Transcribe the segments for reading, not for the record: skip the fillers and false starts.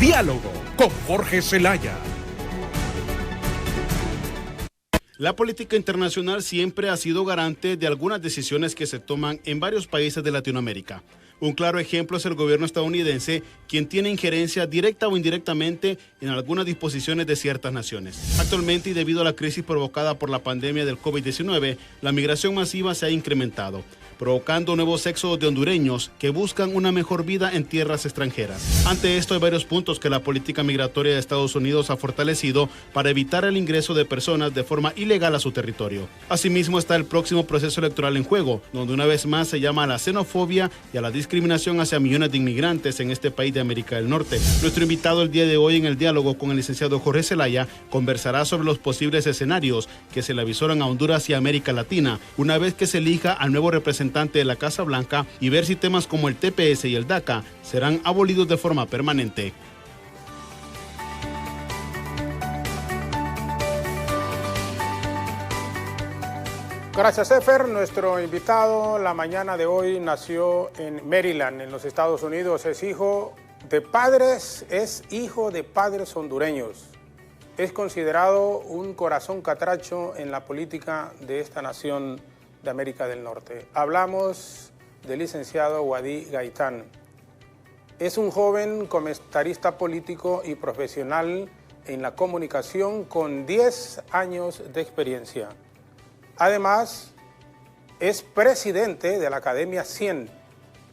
Diálogo con Jorge Zelaya. La política internacional siempre ha sido garante de algunas decisiones que se toman en varios países de Latinoamérica. Un claro ejemplo es el gobierno estadounidense, quien tiene injerencia directa o indirectamente en algunas disposiciones de ciertas naciones. Actualmente, y debido a la crisis provocada por la pandemia del COVID-19, la migración masiva se ha incrementado, provocando nuevos éxodos de hondureños que buscan una mejor vida en tierras extranjeras. Ante esto, hay varios puntos que la política migratoria de Estados Unidos ha fortalecido para evitar el ingreso de personas de forma ilegal a su territorio. Asimismo, está el próximo proceso electoral en juego, donde una vez más se llama a la xenofobia y a la discriminación hacia millones de inmigrantes en este país de América del Norte. Nuestro invitado el día de hoy en el diálogo con el licenciado Jorge Zelaya conversará sobre los posibles escenarios que se le avisoran a Honduras y América Latina una vez que se elija al nuevo representante de la Casa Blanca y ver si temas como el TPS y el DACA serán abolidos de forma permanente. Gracias, Efer. Nuestro invitado la mañana de hoy nació en Maryland, en los Estados Unidos. Es hijo de padres hondureños. Es considerado un corazón catracho en la política de esta nación de América del Norte. Hablamos del licenciado Wadí Gaitán. Es un joven comentarista político y profesional en la comunicación con 10 años de experiencia. Además, es presidente de la Academia 100.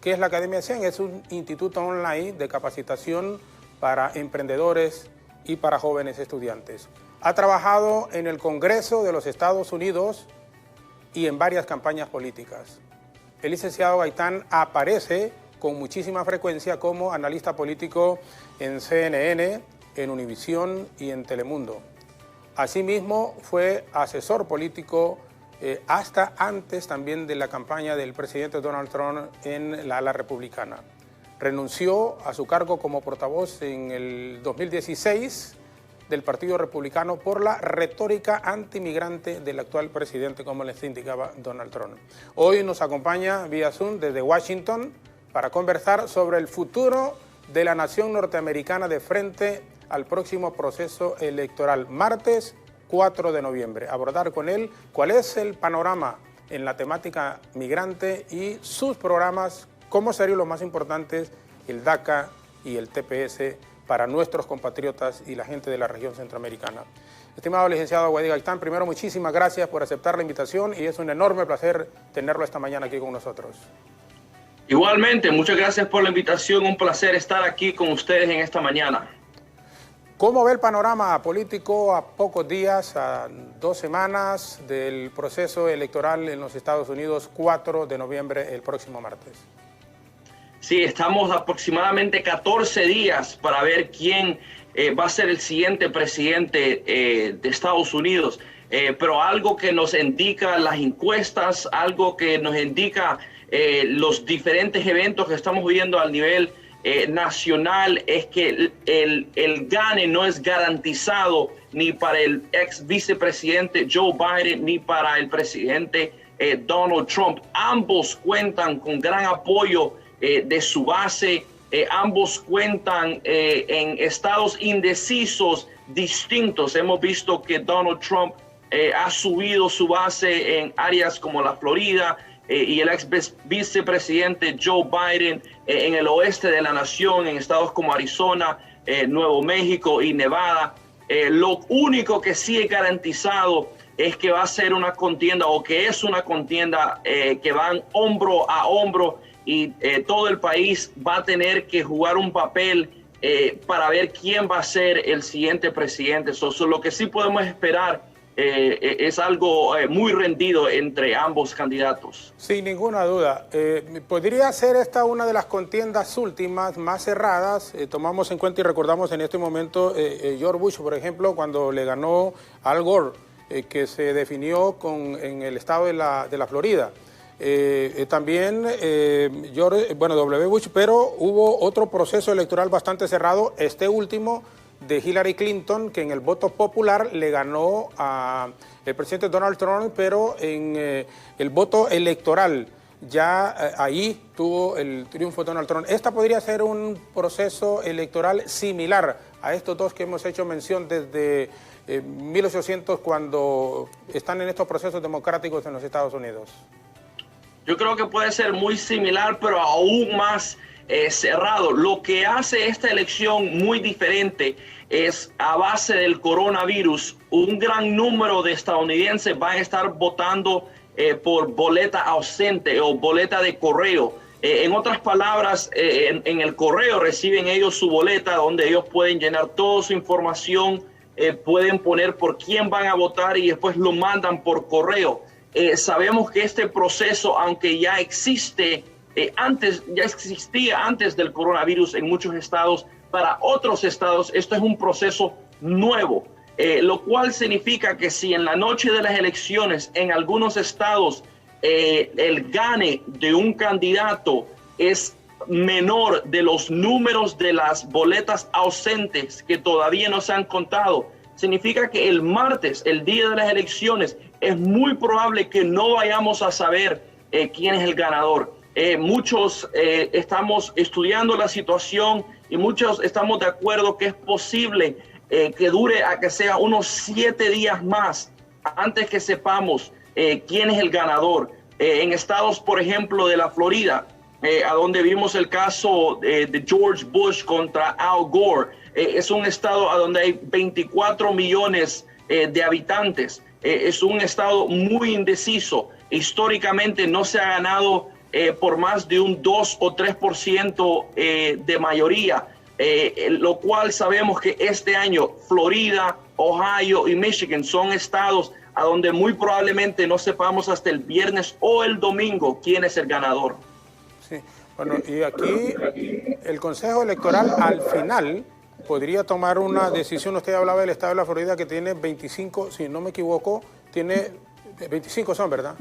¿Qué es la Academia 100? Es un instituto online de capacitación para emprendedores y para jóvenes estudiantes. Ha trabajado en el Congreso de los Estados Unidos y en varias campañas políticas. El licenciado Gaitán aparece con muchísima frecuencia como analista político en CNN, en Univisión y en Telemundo. Asimismo, fue asesor político hasta antes también de la campaña del presidente Donald Trump en la ala republicana. Renunció a su cargo como portavoz en el 2016 del Partido Republicano por la retórica antimigrante del actual presidente, como les indicaba Donald Trump. Hoy nos acompaña vía Zoom desde Washington para conversar sobre el futuro de la nación norteamericana de frente al próximo proceso electoral, martes 4 de noviembre. Abordar con él cuál es el panorama en la temática migrante y sus programas, cómo serían los más importantes, el DACA y el TPS, para nuestros compatriotas y la gente de la región centroamericana. Estimado licenciado Wadí Gaitán, primero muchísimas gracias por aceptar la invitación y es un enorme placer tenerlo esta mañana aquí con nosotros. Igualmente, muchas gracias por la invitación, un placer estar aquí con ustedes en esta mañana. ¿Cómo ve el panorama político a pocos días, a 2 semanas del proceso electoral en los Estados Unidos, 4 de noviembre, el próximo martes? Sí, estamos aproximadamente 14 días para ver quién va a ser el siguiente presidente de Estados Unidos. Pero algo que nos indica las encuestas, algo que nos indica los diferentes eventos que estamos viendo al nivel nacional, es que el gane no es garantizado ni para el ex vicepresidente Joe Biden ni para el presidente Donald Trump. Ambos cuentan con gran apoyo de su base, ambos cuentan en estados indecisos distintos. Hemos visto que Donald Trump ha subido su base en áreas como la Florida y el ex vicepresidente Joe Biden en el oeste de la nación, en estados como Arizona, Nuevo México y Nevada. Lo único que sí es garantizado es que va a ser una contienda, o que es una contienda que van hombro a hombro, y todo el país va a tener que jugar un papel para ver quién va a ser el siguiente presidente. Lo que sí podemos esperar es algo muy rendido entre ambos candidatos. Sin ninguna duda. ¿Podría ser esta una de las contiendas últimas más cerradas? Tomamos en cuenta y recordamos en este momento George Bush, por ejemplo, cuando le ganó a Al Gore, que se definió en el estado de la Florida. También W. Bush, pero hubo otro proceso electoral bastante cerrado, este último de Hillary Clinton, que en el voto popular le ganó al presidente Donald Trump, pero en el voto electoral ya ahí tuvo el triunfo de Donald Trump. ¿Esta podría ser un proceso electoral similar a estos dos que hemos hecho mención desde 1800, cuando están en estos procesos democráticos en los Estados Unidos? Yo creo que puede ser muy similar, pero aún más cerrado. Lo que hace esta elección muy diferente es, a base del coronavirus, un gran número de estadounidenses van a estar votando por boleta ausente o boleta de correo. En otras palabras, en el correo reciben ellos su boleta donde ellos pueden llenar toda su información, pueden poner por quién van a votar y después lo mandan por correo. Sabemos que este proceso, aunque ya existía antes del coronavirus en muchos estados, para otros estados esto es un proceso nuevo, lo cual significa que si en la noche de las elecciones en algunos estados el gane de un candidato es menor de los números de las boletas ausentes que todavía no se han contado, significa que el martes, el día de las elecciones, es muy probable que no vayamos a saber quién es el ganador. Muchos estamos estudiando la situación y muchos estamos de acuerdo que es posible que dure a que sea unos 7 días más antes que sepamos quién es el ganador. En estados, por ejemplo, de la Florida, a donde vimos el caso de George Bush contra Al Gore, es un estado a donde hay 24 millones de habitantes. Es un estado muy indeciso. Históricamente no se ha ganado por más de un 2 o 3% de mayoría, lo cual sabemos que este año Florida, Ohio y Michigan son estados a donde muy probablemente no sepamos hasta el viernes o el domingo quién es el ganador. Sí, bueno, y aquí el Consejo Electoral al final podría tomar una decisión. Usted hablaba del estado de la Florida que tiene 25, si no me equivoco, tiene 25 son, ¿verdad?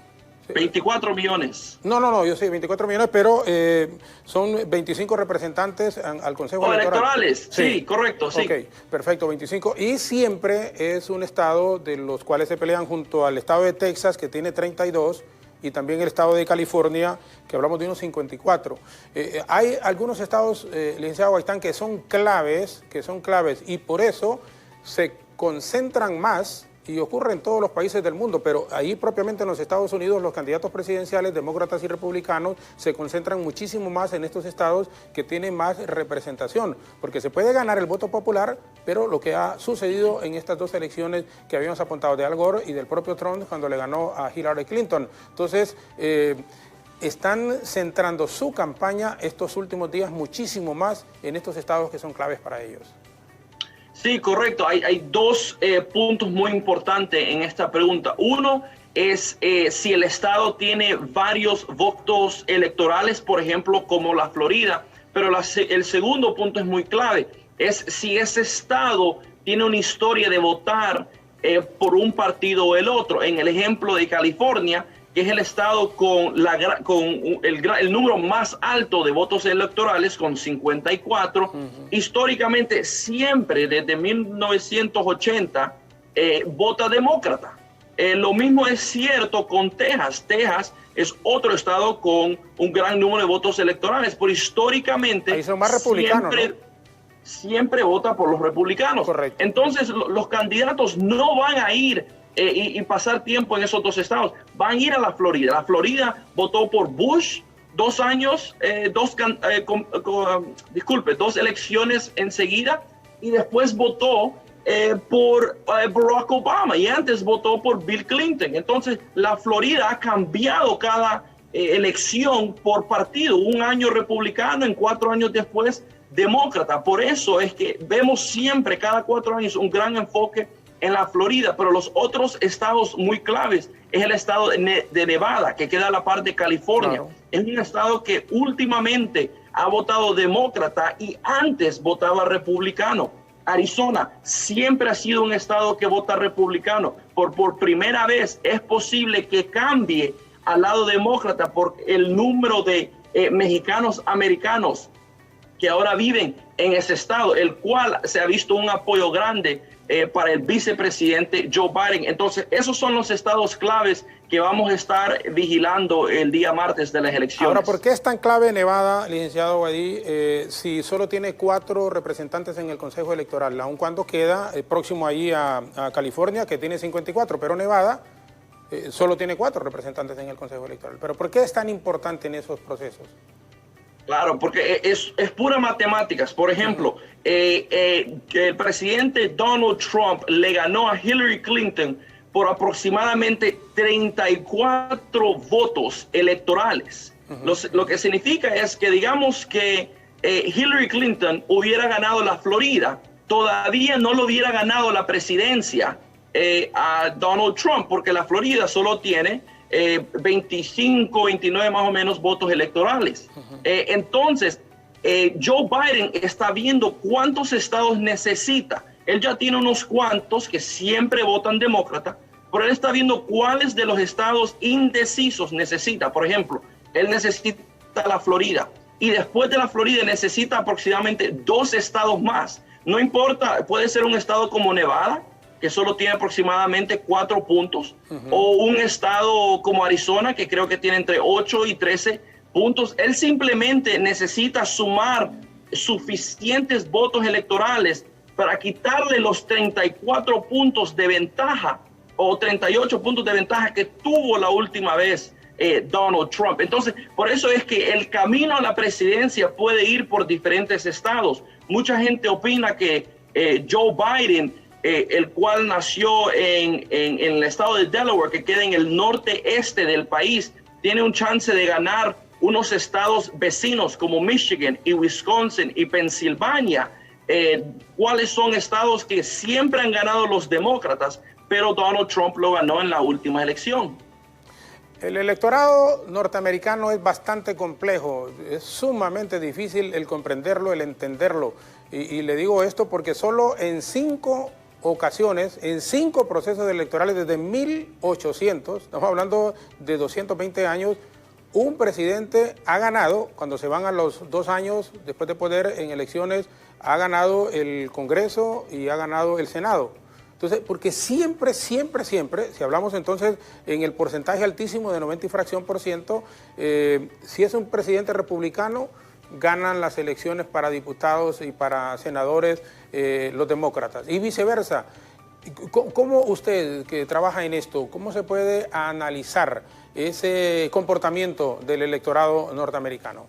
24 millones. No, yo sé, 24 millones, pero son 25 representantes al Consejo Electoral. Electorales, sí, correcto, sí. Ok, perfecto, 25. Y siempre es un estado de los cuales se pelean junto al estado de Texas, que tiene 32, y también el estado de California, que hablamos de unos 54. Hay algunos estados, licenciado Gaitán, que son claves, y por eso se concentran más, y ocurre en todos los países del mundo, pero ahí propiamente en los Estados Unidos los candidatos presidenciales, demócratas y republicanos, se concentran muchísimo más en estos estados que tienen más representación, porque se puede ganar el voto popular, pero lo que ha sucedido en estas dos elecciones que habíamos apuntado de Al Gore y del propio Trump cuando le ganó a Hillary Clinton. Entonces, están centrando su campaña estos últimos días muchísimo más en estos estados que son claves para ellos. Sí, correcto. Hay dos puntos muy importantes en esta pregunta. Uno es si el estado tiene varios votos electorales, por ejemplo, como la Florida. Pero el segundo punto es muy clave. Es si ese estado tiene una historia de votar por un partido o el otro. En el ejemplo de California, que es el estado con el número más alto de votos electorales, con 54. Históricamente, siempre desde 1980, vota demócrata. Lo mismo es cierto con Texas. Texas es otro estado con un gran número de votos electorales, pero históricamente ahí son más republicanos, siempre vota por los republicanos. Correcto. Entonces, los candidatos no van a ir y pasar tiempo en esos dos estados, van a ir a la Florida. La Florida votó por Bush 2 años, 2 elecciones enseguida, y después votó por Barack Obama, y antes votó por Bill Clinton. Entonces la Florida ha cambiado cada elección por partido, un año republicano, en 4 años después demócrata. Por eso es que vemos siempre cada 4 años un gran enfoque en la Florida, pero los otros estados muy claves es el estado de Nevada, que queda a la par de California. Claro. Es un estado que últimamente ha votado demócrata y antes votaba republicano. Arizona siempre ha sido un estado que vota republicano. Por primera vez es posible que cambie al lado demócrata por el número de mexicanos americanos que ahora viven en ese estado, el cual se ha visto un apoyo grande para el vicepresidente Joe Biden. Entonces, esos son los estados claves que vamos a estar vigilando el día martes de las elecciones. Ahora, ¿por qué es tan clave Nevada, licenciado Wadí, si solo tiene 4 representantes en el Consejo Electoral, aun cuando queda próximo allí a California, que tiene 54, pero Nevada solo tiene 4 representantes en el Consejo Electoral? ¿Pero por qué es tan importante en esos procesos? Claro, porque es pura matemáticas. Por ejemplo, el presidente Donald Trump le ganó a Hillary Clinton por aproximadamente 34 votos electorales. Lo que significa es que, digamos que Hillary Clinton hubiera ganado la Florida, todavía no lo hubiera ganado la presidencia a Donald Trump, porque la Florida solo tiene 25, 29 más o menos votos electorales. Entonces, Joe Biden está viendo cuántos estados necesita. Él ya tiene unos cuantos que siempre votan demócrata, pero él está viendo cuáles de los estados indecisos necesita. Por ejemplo, él necesita la Florida, y después de la Florida necesita aproximadamente 2 estados más. No importa, puede ser un estado como Nevada, que solo tiene aproximadamente 4 puntos, o un estado como Arizona, que creo que tiene entre 8 y 13 puntos. Él simplemente necesita sumar suficientes votos electorales para quitarle los 34 puntos de ventaja o 38 puntos de ventaja que tuvo la última vez Donald Trump. Entonces, por eso es que el camino a la presidencia puede ir por diferentes estados. Mucha gente opina que Joe Biden, el cual nació en el estado de Delaware, que queda en el norte-este del país, tiene un chance de ganar unos estados vecinos como Michigan y Wisconsin y Pensilvania, cuáles son estados que siempre han ganado los demócratas, pero Donald Trump lo ganó en la última elección. El electorado norteamericano es bastante complejo, es sumamente difícil el comprenderlo, el entenderlo. Y le digo esto porque solo en 5 ocasiones, en 5 procesos electorales desde 1800, estamos hablando de 220 años, un presidente ha ganado, cuando se van a los 2 años después de poder en elecciones, ha ganado el Congreso y ha ganado el Senado. Entonces, porque siempre, si hablamos entonces en el porcentaje altísimo de 90 y fracción por ciento, si es un presidente republicano, ganan las elecciones para diputados y para senadores los demócratas, y viceversa. ¿Cómo usted, que trabaja en esto, cómo se puede analizar ese comportamiento del electorado norteamericano?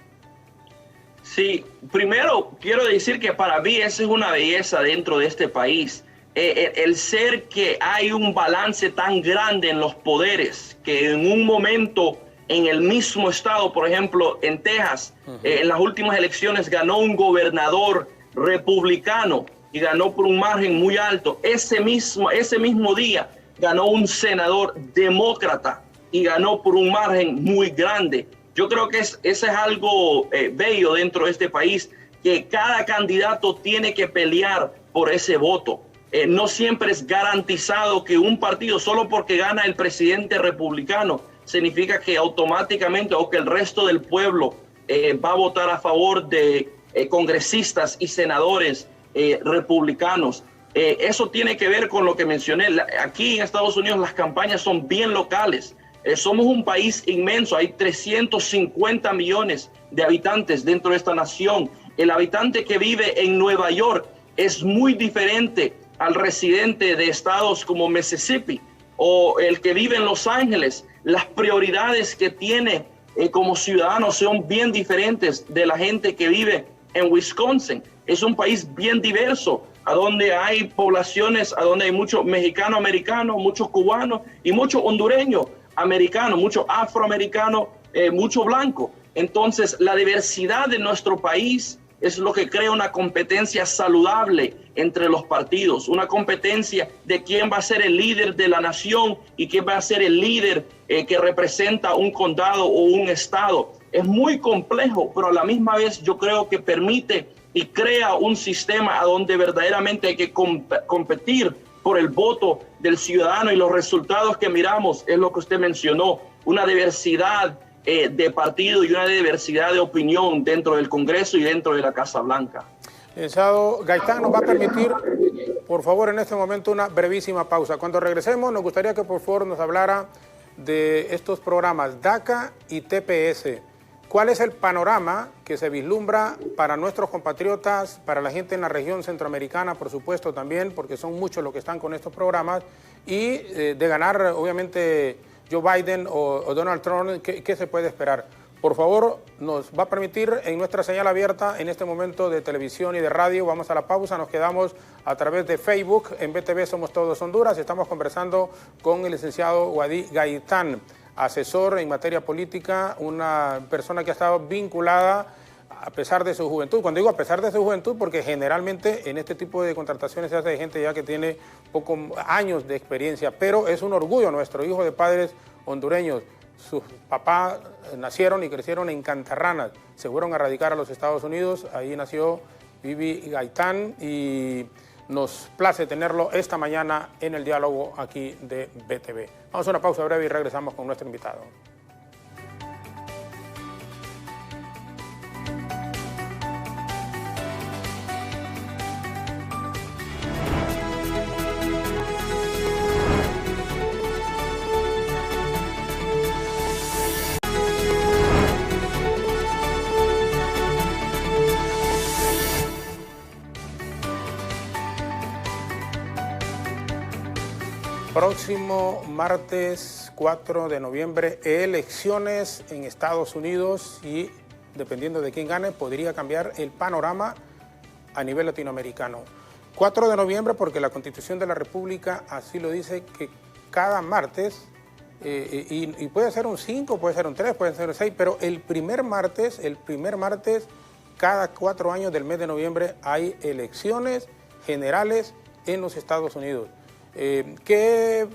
Sí, primero quiero decir que para mí esa es una belleza dentro de este país. El ser que hay un balance tan grande en los poderes, que en un momento en el mismo estado, por ejemplo, en Texas, en las últimas elecciones ganó un gobernador republicano y ganó por un margen muy alto. Ese mismo día ganó un senador demócrata y ganó por un margen muy grande. Yo creo que ese es algo bello dentro de este país, que cada candidato tiene que pelear por ese voto. No siempre es garantizado que un partido, solo porque gana el presidente republicano, significa que automáticamente o que el resto del pueblo va a votar a favor de congresistas y senadores republicanos. Eso tiene que ver con lo que mencioné. Aquí en Estados Unidos las campañas son bien locales. Somos un país inmenso, hay 350 millones de habitantes dentro de esta nación. El habitante que vive en Nueva York es muy diferente al residente de estados como Mississippi o el que vive en Los Ángeles. Las prioridades que tiene como ciudadano son bien diferentes de la gente que vive en Wisconsin. Es un país bien diverso, a donde hay poblaciones, a donde hay mucho mexicano americano, muchos cubanos y mucho hondureño americano, mucho afroamericano, mucho blanco. Entonces, la diversidad de nuestro país es lo que crea una competencia saludable entre los partidos, una competencia de quién va a ser el líder de la nación y quién va a ser el líder que representa un condado o un estado. Es muy complejo, pero a la misma vez yo creo que permite y crea un sistema a donde verdaderamente hay que competir por el voto del ciudadano, y los resultados que miramos es lo que usted mencionó, una diversidad de partido y una diversidad de opinión dentro del Congreso y dentro de la Casa Blanca. Licenciado Gaitán, nos va a permitir, por favor, en este momento una brevísima pausa. Cuando regresemos, nos gustaría que por favor nos hablara de estos programas DACA y TPS. ¿Cuál es el panorama que se vislumbra para nuestros compatriotas, para la gente en la región centroamericana, por supuesto también, porque son muchos los que están con estos programas, y de ganar, obviamente, Joe Biden o Donald Trump, ¿qué se puede esperar? Por favor, nos va a permitir en nuestra señal abierta en este momento de televisión y de radio. Vamos a la pausa, nos quedamos a través de Facebook, en BTV Somos Todos Honduras. Estamos conversando con el licenciado Wadi Gaitán, asesor en materia política, una persona que ha estado vinculada a pesar de su juventud. Cuando digo a pesar de su juventud, porque generalmente en este tipo de contrataciones se hace de gente ya que tiene pocos años de experiencia, pero es un orgullo nuestro, hijo de padres hondureños. Sus papás nacieron y crecieron en Cantarranas, se fueron a radicar a los Estados Unidos, ahí nació Vivi Gaitán y nos place tenerlo esta mañana en el diálogo aquí de BTV. Vamos a una pausa breve y regresamos con nuestro invitado. Próximo martes 4 de noviembre, elecciones en Estados Unidos y dependiendo de quién gane, podría cambiar el panorama a nivel latinoamericano. 4 de noviembre porque la Constitución de la República así lo dice, que cada martes, y puede ser un 5, puede ser un 3, puede ser un 6, pero el primer martes, cada 4 años del mes de noviembre hay elecciones generales en los Estados Unidos. ¿Qué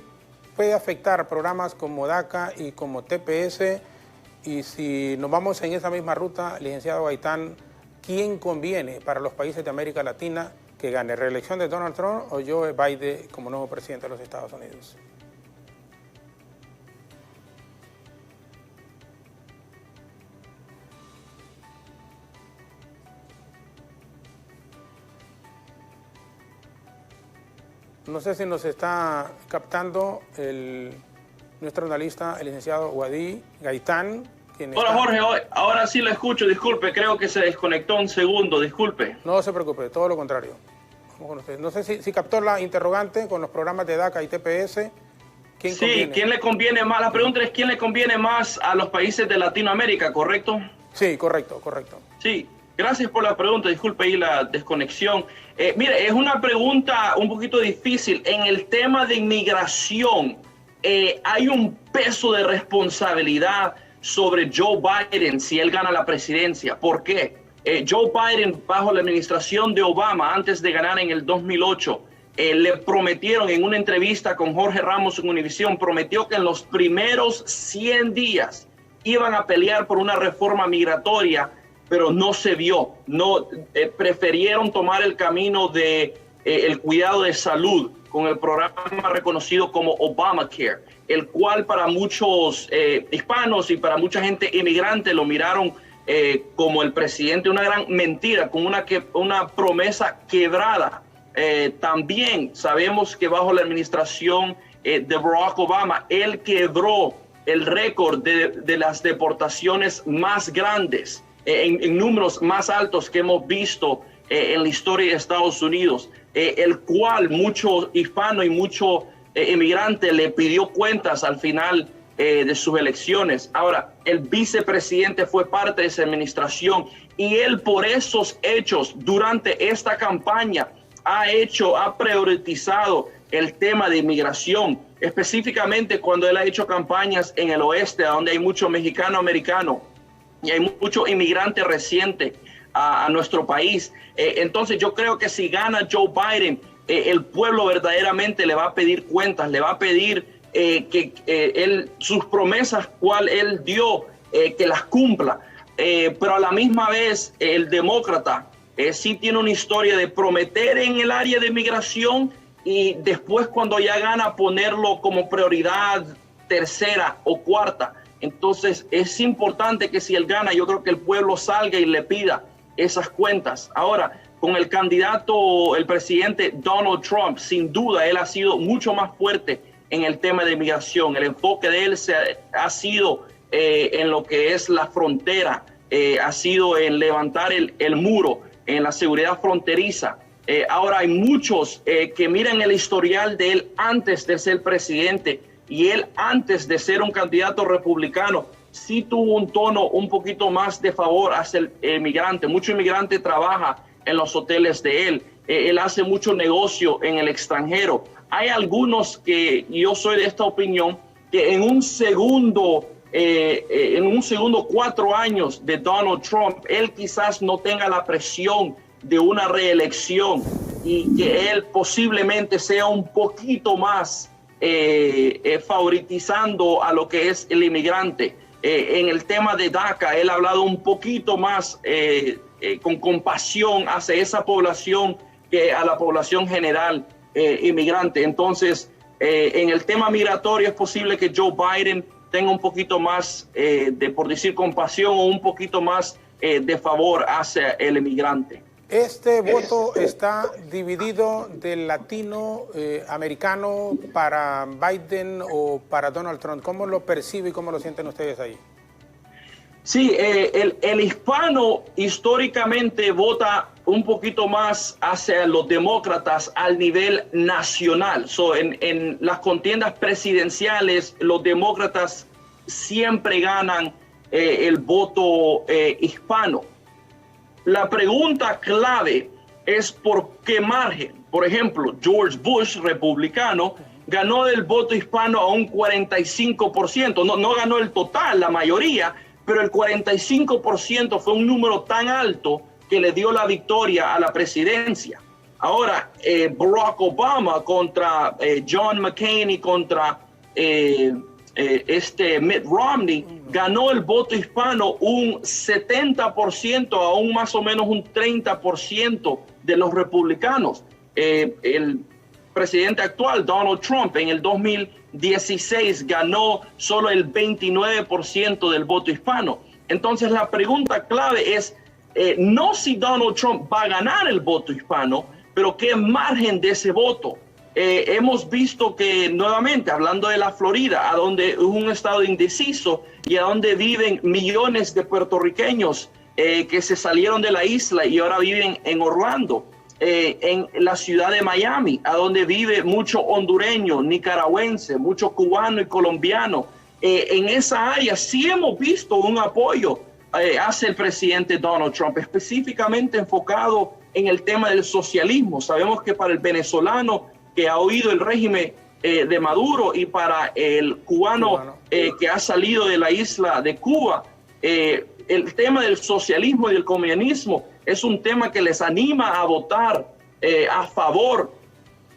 puede afectar programas como DACA y como TPS? Y si nos vamos en esa misma ruta, licenciado Gaitán, ¿quién conviene para los países de América Latina que gane? ¿Reelección de Donald Trump o Joe Biden como nuevo presidente de los Estados Unidos? No sé si nos está captando nuestro analista, el licenciado Wadi Gaitán. Hola Jorge, ahora sí lo escucho, disculpe, creo que se desconectó un segundo, disculpe. No se preocupe, todo lo contrario. No sé si captó la interrogante con los programas de DACA y TPS. ¿Quién le conviene más? La pregunta es ¿quién le conviene más a los países de Latinoamérica, correcto? Sí, correcto. Sí. Gracias por la pregunta, disculpe ahí la desconexión. Mire, es una pregunta un poquito difícil. En el tema de inmigración, hay un peso de responsabilidad sobre Joe Biden si él gana la presidencia. ¿Por qué? Joe Biden, bajo la administración de Obama, antes de ganar en el 2008, le prometieron en una entrevista con Jorge Ramos en Univisión, prometió que en los primeros 100 días iban a pelear por una reforma migratoria, pero no se vio. Prefirieron tomar el camino de el cuidado de salud con el programa reconocido como Obamacare, el cual para muchos hispanos y para mucha gente inmigrante lo miraron como el presidente, una gran mentira, como una promesa quebrada. También sabemos que bajo la administración de Barack Obama, él quebró el récord de las deportaciones más grandes, en números más altos que hemos visto en la historia de Estados Unidos, el cual mucho hispano y mucho inmigrante le pidió cuentas al final de sus elecciones. Ahora, el vicepresidente fue parte de esa administración y él por esos hechos durante esta campaña ha priorizado el tema de inmigración, específicamente cuando él ha hecho campañas en el oeste, donde hay mucho mexicano-americano y hay mucho inmigrante reciente a nuestro país. Entonces yo creo que si gana Joe Biden, el pueblo verdaderamente le va a pedir cuentas, le va a pedir que sus promesas, cual él dio, que las cumpla. Pero a la misma vez el demócrata sí tiene una historia de prometer en el área de inmigración y después cuando ya gana ponerlo como prioridad tercera o cuarta. Entonces es importante que si él gana, yo creo que el pueblo salga y le pida esas cuentas. Ahora, con el candidato, el presidente Donald Trump, sin duda, él ha sido mucho más fuerte en el tema de migración. El enfoque de él ha sido en lo que es la frontera, ha sido en levantar el muro, en la seguridad fronteriza. Ahora hay muchos que miran el historial de él antes de ser presidente y él antes de ser un candidato republicano sí tuvo un tono un poquito más de favor hacia el migrante. Mucho inmigrante trabaja en los hoteles de él. Él hace mucho negocio en el extranjero. Hay algunos que yo soy de esta opinión que en un segundo 4 años de Donald Trump, él quizás no tenga la presión de una reelección y que él posiblemente sea un poquito más favoritizando a lo que es el inmigrante. En el tema de DACA, él ha hablado un poquito más con compasión hacia esa población que a la población general inmigrante. Entonces, en el tema migratorio es posible que Joe Biden tenga un poquito más por decir compasión o un poquito más de favor hacia el inmigrante. Este voto está dividido del latino americano para Biden o para Donald Trump. ¿Cómo lo percibe y cómo lo sienten ustedes ahí? Sí, el hispano históricamente vota un poquito más hacia los demócratas al nivel nacional. En las contiendas presidenciales, los demócratas siempre ganan el voto hispano. La pregunta clave es por qué margen. Por ejemplo, George Bush, republicano, ganó del voto hispano a un 45%. No ganó el total, la mayoría, pero el 45% fue un número tan alto que le dio la victoria a la presidencia. Ahora, Barack Obama contra John McCain y contra Mitt Romney ganó el voto hispano un 70% a un más o menos un 30% de los republicanos. El presidente actual, Donald Trump, en el 2016 ganó solo el 29% del voto hispano. Entonces la pregunta clave es no si Donald Trump va a ganar el voto hispano, pero qué margen de ese voto. Hemos visto que nuevamente, hablando de la Florida, a donde es un estado indeciso y a donde viven millones de puertorriqueños que se salieron de la isla y ahora viven en Orlando, en la ciudad de Miami, a donde vive mucho hondureño, nicaragüense, mucho cubano y colombiano. En esa área sí hemos visto un apoyo hacia el presidente Donald Trump, específicamente enfocado en el tema del socialismo. Sabemos que para el venezolano que ha oído el régimen de Maduro y para el cubano que ha salido de la isla de Cuba, el tema del socialismo y del comunismo es un tema que les anima a votar a favor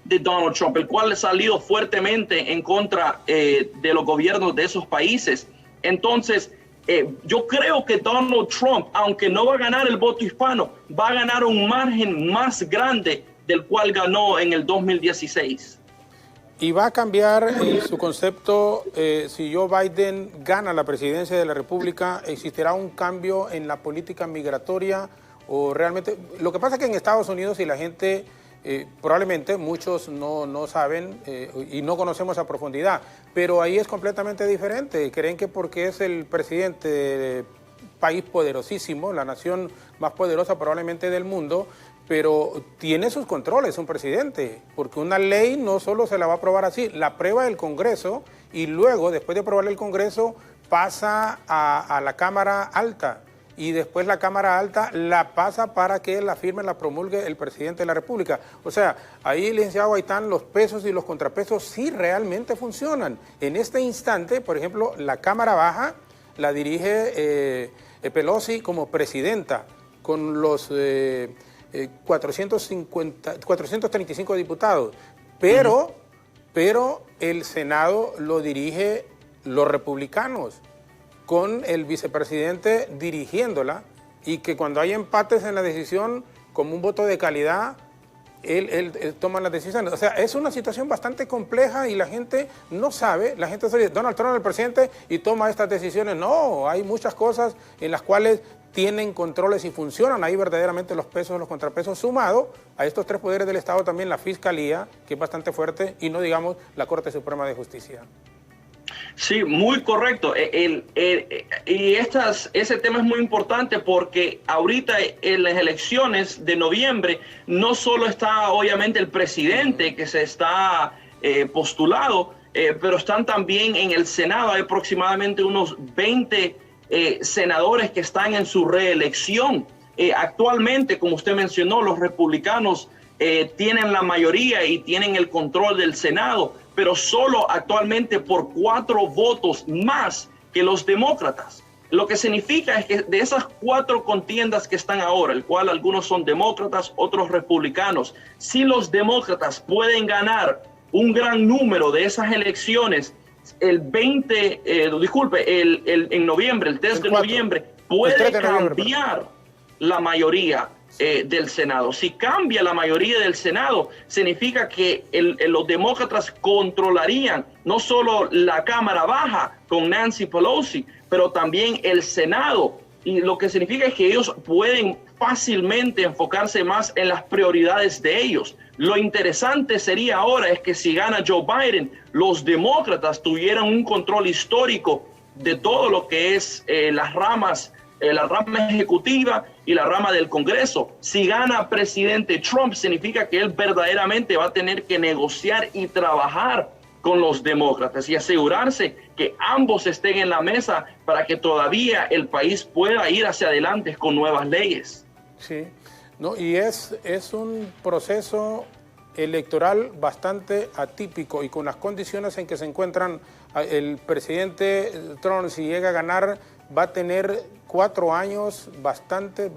de Donald Trump, el cual ha salido fuertemente en contra de los gobiernos de esos países. Entonces, yo creo que Donald Trump, aunque no va a ganar el voto hispano, va a ganar un margen más grande del cual ganó en el 2016. ¿Y va a cambiar su concepto si Joe Biden gana la presidencia de la República? ¿Existirá un cambio en la política migratoria? ¿O realmente? Lo que pasa es que en Estados Unidos, y la gente, probablemente muchos no saben y no conocemos a profundidad, pero ahí es completamente diferente. Creen que porque es el presidente de país poderosísimo, la nación más poderosa probablemente del mundo, pero tiene sus controles un presidente, porque una ley no solo se la va a aprobar así, la aprueba el Congreso y luego, después de aprobar el Congreso, pasa a la Cámara Alta y después la Cámara Alta la pasa para que la firme, la promulgue el presidente de la República. O sea, ahí, licenciado Gaitán, los pesos y los contrapesos sí realmente funcionan. En este instante, por ejemplo, la Cámara Baja la dirige Pelosi como presidenta, con los 435 diputados, pero el Senado lo dirige los republicanos, con el vicepresidente dirigiéndola, y que cuando hay empates en la decisión, como un voto de calidad, él toma las decisiones. O sea, es una situación bastante compleja y la gente no sabe. La gente dice, Donald Trump es el presidente y toma estas decisiones. No, hay muchas cosas en las cuales tienen controles y funcionan ahí verdaderamente los pesos, los contrapesos, sumado a estos tres poderes del Estado también la Fiscalía, que es bastante fuerte, y no digamos la Corte Suprema de Justicia. Sí, muy correcto. Ese tema es muy importante porque ahorita en las elecciones de noviembre no solo está obviamente el presidente que se está postulado, pero están también en el Senado, hay aproximadamente unos 20 senadores que están en su reelección. Actualmente, como usted mencionó, los republicanos tienen la mayoría y tienen el control del Senado, pero solo actualmente por 4 votos más que los demócratas. Lo que significa es que de esas 4 contiendas que están ahora, el cual algunos son demócratas, otros republicanos, si los demócratas pueden ganar un gran número de esas elecciones, en noviembre, el 3 de noviembre, puede cambiar la mayoría del Senado. Si cambia la mayoría del Senado, significa que los demócratas controlarían no solo la Cámara Baja con Nancy Pelosi, pero también el Senado. Y lo que significa es que ellos pueden fácilmente enfocarse más en las prioridades de ellos. Lo interesante sería ahora es que si gana Joe Biden, los demócratas tuvieran un control histórico de todo lo que es la rama ejecutiva y la rama del Congreso. Si gana presidente Trump, significa que él verdaderamente va a tener que negociar y trabajar con los demócratas y asegurarse que ambos estén en la mesa para que todavía el país pueda ir hacia adelante con nuevas leyes. Sí, no, y es un proceso electoral bastante atípico y con las condiciones en que se encuentran el presidente Trump, si llega a ganar, va a tener 4 años bastante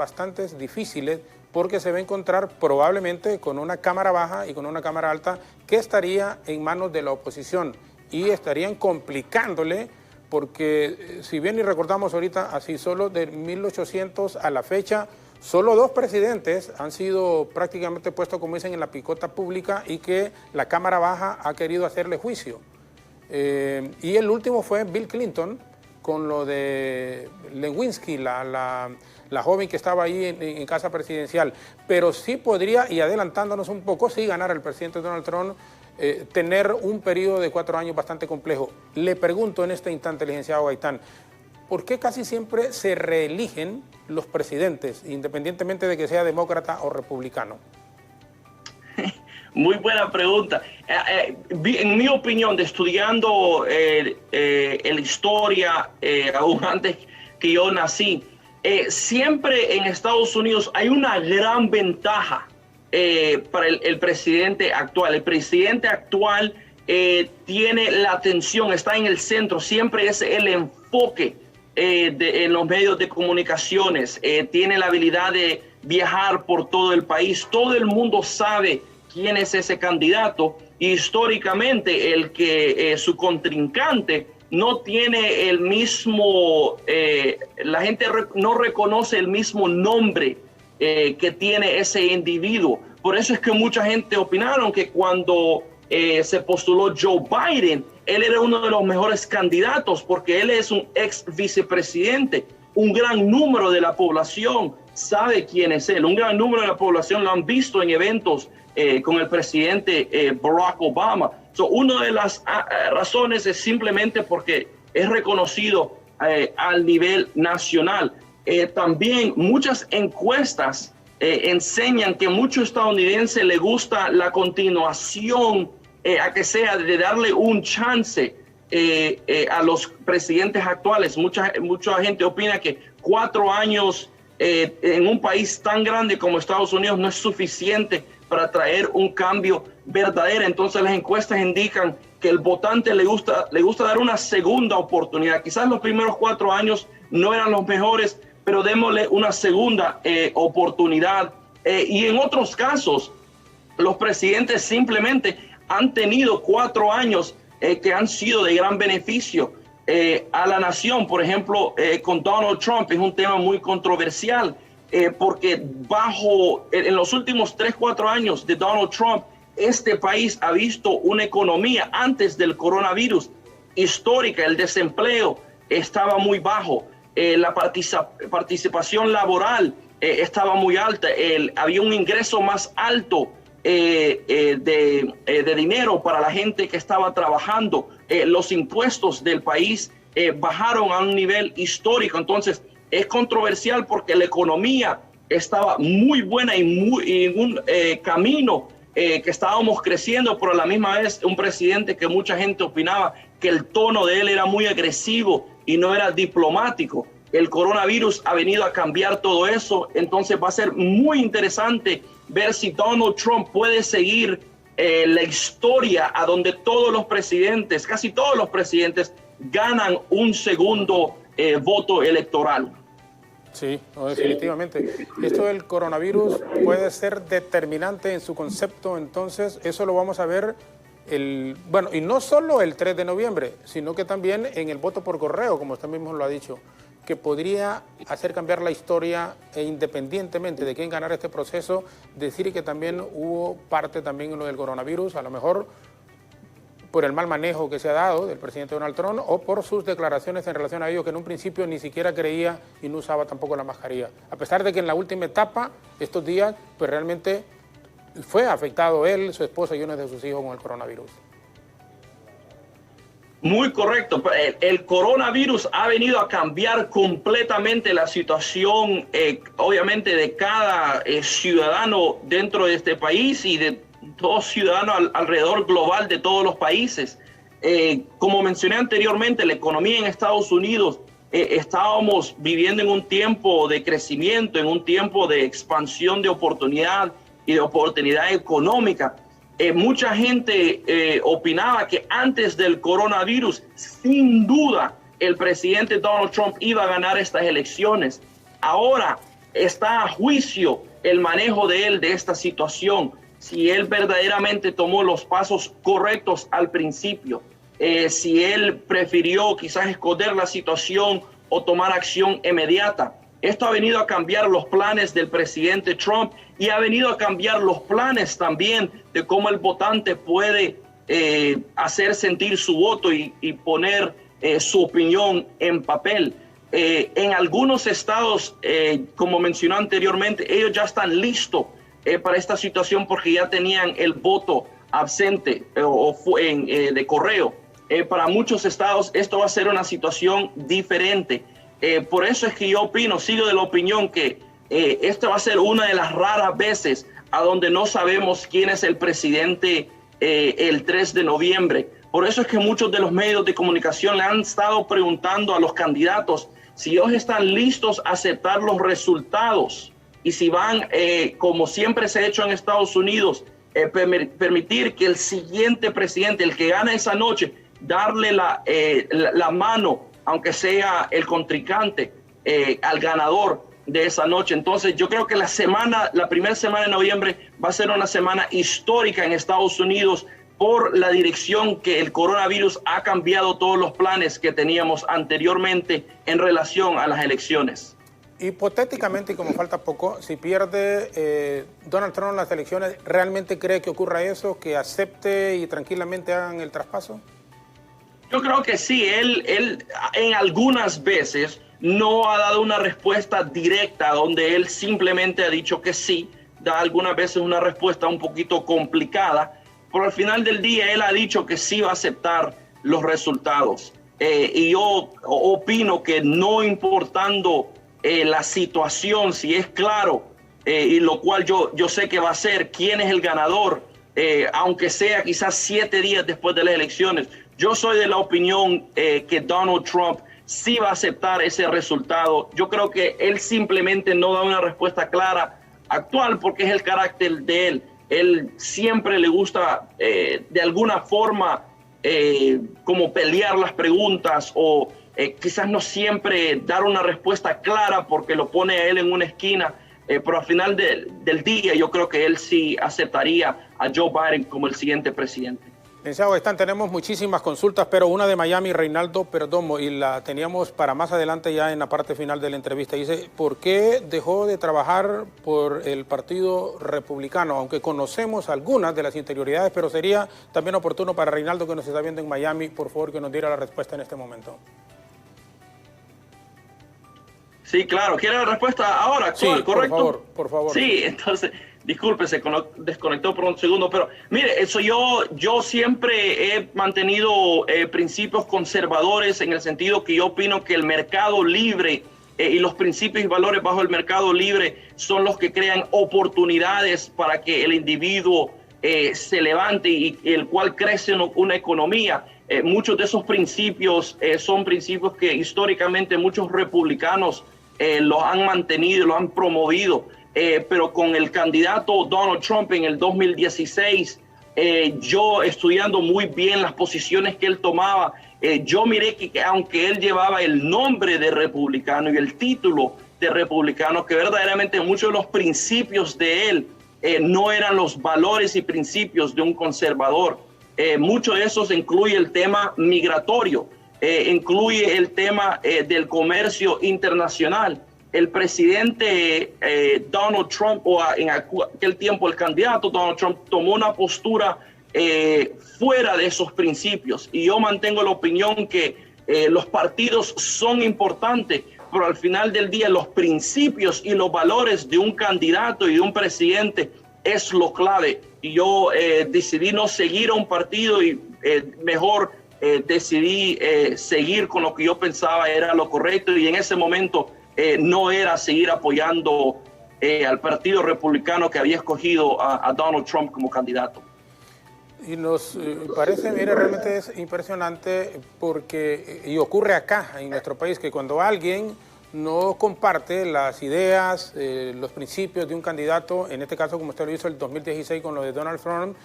difíciles porque se va a encontrar probablemente con una Cámara Baja y con una Cámara Alta que estaría en manos de la oposición y estarían complicándole porque si bien y recordamos ahorita así solo de 1800 a la fecha, solo 2 presidentes han sido prácticamente puestos, como dicen, en la picota pública y que la Cámara Baja ha querido hacerle juicio. Y el último fue Bill Clinton con lo de Lewinsky, la joven que estaba ahí en casa presidencial. Pero sí podría, y adelantándonos un poco, sí ganar el presidente Donald Trump, tener un periodo de 4 años bastante complejo. Le pregunto en este instante, licenciado Gaitán, ¿por qué casi siempre se reeligen los presidentes, independientemente de que sea demócrata o republicano? Muy buena pregunta. En mi opinión, estudiando la historia, aún antes que yo nací, siempre en Estados Unidos hay una gran ventaja para el presidente actual. El presidente actual tiene la atención, está en el centro, siempre es el enfoque en los medios de comunicaciones, tiene la habilidad de viajar por todo el país, todo el mundo sabe quién es ese candidato. Históricamente su contrincante no tiene el mismo, la gente no reconoce el mismo nombre que tiene ese individuo. Por eso es que mucha gente opinaron que cuando se postuló Joe Biden, él era uno de los mejores candidatos porque él es un ex vicepresidente. Un gran número de la población sabe quién es él. Un gran número de la población lo han visto en eventos con el presidente Barack Obama. Una de las razones es simplemente porque es reconocido al nivel nacional. También muchas encuestas enseñan que a muchos estadounidenses les gusta la continuación, a que sea de darle un chance a los presidentes actuales. Mucha gente opina que 4 años en un país tan grande como Estados Unidos no es suficiente para traer un cambio verdadero. Entonces las encuestas indican que el votante le gusta dar una segunda oportunidad. Quizás los primeros 4 años no eran los mejores, pero démosle una segunda oportunidad. Y en otros casos, los presidentes simplemente han tenido 4 años que han sido de gran beneficio a la nación. Por ejemplo, con Donald Trump es un tema muy controversial. porque en los últimos 3-4 años de Donald Trump, este país ha visto una economía antes del coronavirus histórica. El desempleo estaba muy bajo, la participación laboral estaba muy alta, había un ingreso más alto de dinero para la gente que estaba trabajando. Los impuestos del país bajaron a un nivel histórico. Entonces es controversial porque la economía estaba muy buena y en un camino que estábamos creciendo, pero a la misma vez un presidente que mucha gente opinaba que el tono de él era muy agresivo y no era diplomático. El coronavirus ha venido a cambiar todo eso, entonces va a ser muy interesante ver si Donald Trump puede seguir la historia a donde todos los presidentes, casi todos los presidentes, ganan un segundo voto electoral. Sí, no, definitivamente. Esto del coronavirus puede ser determinante en su concepto, entonces eso lo vamos a ver, y no solo el 3 de noviembre, sino que también en el voto por correo, como usted mismo lo ha dicho, que podría hacer cambiar la historia e independientemente de quién ganara este proceso, decir que también hubo parte también en lo del coronavirus, a lo mejor por el mal manejo que se ha dado del presidente Donald Trump o por sus declaraciones en relación a ello, que en un principio ni siquiera creía y no usaba tampoco la mascarilla. A pesar de que en la última etapa, estos días, pues realmente fue afectado él, su esposa y uno de sus hijos con el coronavirus. Muy correcto. El coronavirus ha venido a cambiar completamente la situación, obviamente, de cada ciudadano dentro de este país y de todos ciudadanos alrededor global de todos los países. Como mencioné anteriormente, la economía en Estados Unidos, estábamos viviendo en un tiempo de crecimiento, en un tiempo de expansión de oportunidad y de oportunidad económica. Mucha gente opinaba que antes del coronavirus, sin duda, el presidente Donald Trump iba a ganar estas elecciones. Ahora está a juicio el manejo de él de esta situación, si él verdaderamente tomó los pasos correctos al principio, si él prefirió quizás esconder la situación o tomar acción inmediata. Esto ha venido a cambiar los planes del presidente Trump y ha venido a cambiar los planes también de cómo el votante puede hacer sentir su voto y poner su opinión en papel. En algunos estados, como mencionó anteriormente, ellos ya están listos para esta situación porque ya tenían el voto ausente de correo. Para muchos estados esto va a ser una situación diferente. Por eso es que yo sigo de la opinión que esta va a ser una de las raras veces a donde no sabemos quién es el presidente el 3 de noviembre. Por eso es que muchos de los medios de comunicación le han estado preguntando a los candidatos si ellos están listos a aceptar los resultados y si van, como siempre se ha hecho en Estados Unidos, permitir que el siguiente presidente, el que gana esa noche, darle la mano, aunque sea el contrincante, al ganador de esa noche. Entonces yo creo que la primera semana de noviembre va a ser una semana histórica en Estados Unidos por la dirección que el coronavirus ha cambiado todos los planes que teníamos anteriormente en relación a las elecciones. Hipotéticamente, y como falta poco, si pierde Donald Trump las elecciones, ¿realmente cree que ocurra eso, que acepte y tranquilamente hagan el traspaso? Yo creo que sí. Él en algunas veces no ha dado una respuesta directa donde él simplemente ha dicho que sí, da algunas veces una respuesta un poquito complicada, pero al final del día él ha dicho que sí va a aceptar los resultados. Y yo opino que no importando la situación, si es claro, y lo cual yo sé que va a ser quién es el ganador, aunque sea quizás 7 días después de las elecciones, yo soy de la opinión que Donald Trump sí va a aceptar ese resultado. Yo creo que él simplemente no da una respuesta clara actual porque es el carácter de él. Él siempre le gusta de alguna forma como pelear las preguntas o quizás no siempre dar una respuesta clara porque lo pone a él en una esquina, pero al final del día yo creo que él sí aceptaría a Joe Biden como el siguiente presidente. Licenciado Gaitán, tenemos muchísimas consultas, pero una de Miami, Reinaldo Perdomo, y la teníamos para más adelante ya en la parte final de la entrevista. Dice, ¿por qué dejó de trabajar por el Partido Republicano? Aunque conocemos algunas de las interioridades, pero sería también oportuno para Reinaldo, que nos está viendo en Miami, por favor, que nos diera la respuesta en este momento. Sí, claro. ¿Quiere la respuesta ahora, actual, sí, correcto? Por favor. Sí, entonces, disculpe, se desconectó por un segundo, pero mire, eso yo siempre he mantenido principios conservadores en el sentido que yo opino que el mercado libre y los principios y valores bajo el mercado libre son los que crean oportunidades para que el individuo se levante y el cual crece una economía. Muchos de esos principios son principios que históricamente muchos republicanos los han mantenido, los han promovido, pero con el candidato Donald Trump en el 2016, yo estudiando muy bien las posiciones que él tomaba, yo miré que aunque él llevaba el nombre de republicano y el título de republicano, que verdaderamente muchos de los principios de él no eran los valores y principios de un conservador. Muchos de esos incluye el tema migratorio, incluye el tema del comercio internacional. El presidente Donald Trump, o en aquel tiempo el candidato Donald Trump, tomó una postura fuera de esos principios. Y yo mantengo la opinión que los partidos son importantes, pero al final del día los principios y los valores de un candidato y de un presidente es lo clave. Y yo decidí no seguir a un partido y mejor decidí seguir con lo que yo pensaba era lo correcto, y en ese momento no era seguir apoyando al Partido Republicano que había escogido a Donald Trump como candidato. Y nos parece, mire, realmente es impresionante porque, y ocurre acá en nuestro país, que cuando alguien no comparte las ideas, los principios de un candidato, en este caso como usted lo hizo el 2016 con lo de Donald Trump,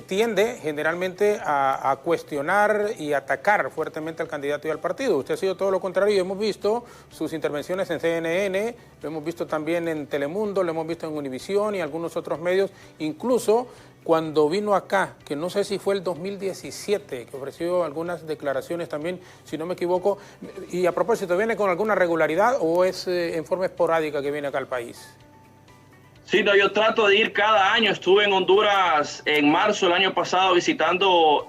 tiende generalmente a cuestionar y atacar fuertemente al candidato y al partido. Usted ha sido todo lo contrario y hemos visto sus intervenciones en CNN, lo hemos visto también en Telemundo, lo hemos visto en Univisión y algunos otros medios, incluso cuando vino acá, que no sé si fue el 2017, que ofreció algunas declaraciones también, si no me equivoco. Y a propósito, ¿viene con alguna regularidad o es en forma esporádica que viene acá al país? Sí, no, yo trato de ir cada año. Estuve en Honduras en marzo del año pasado visitando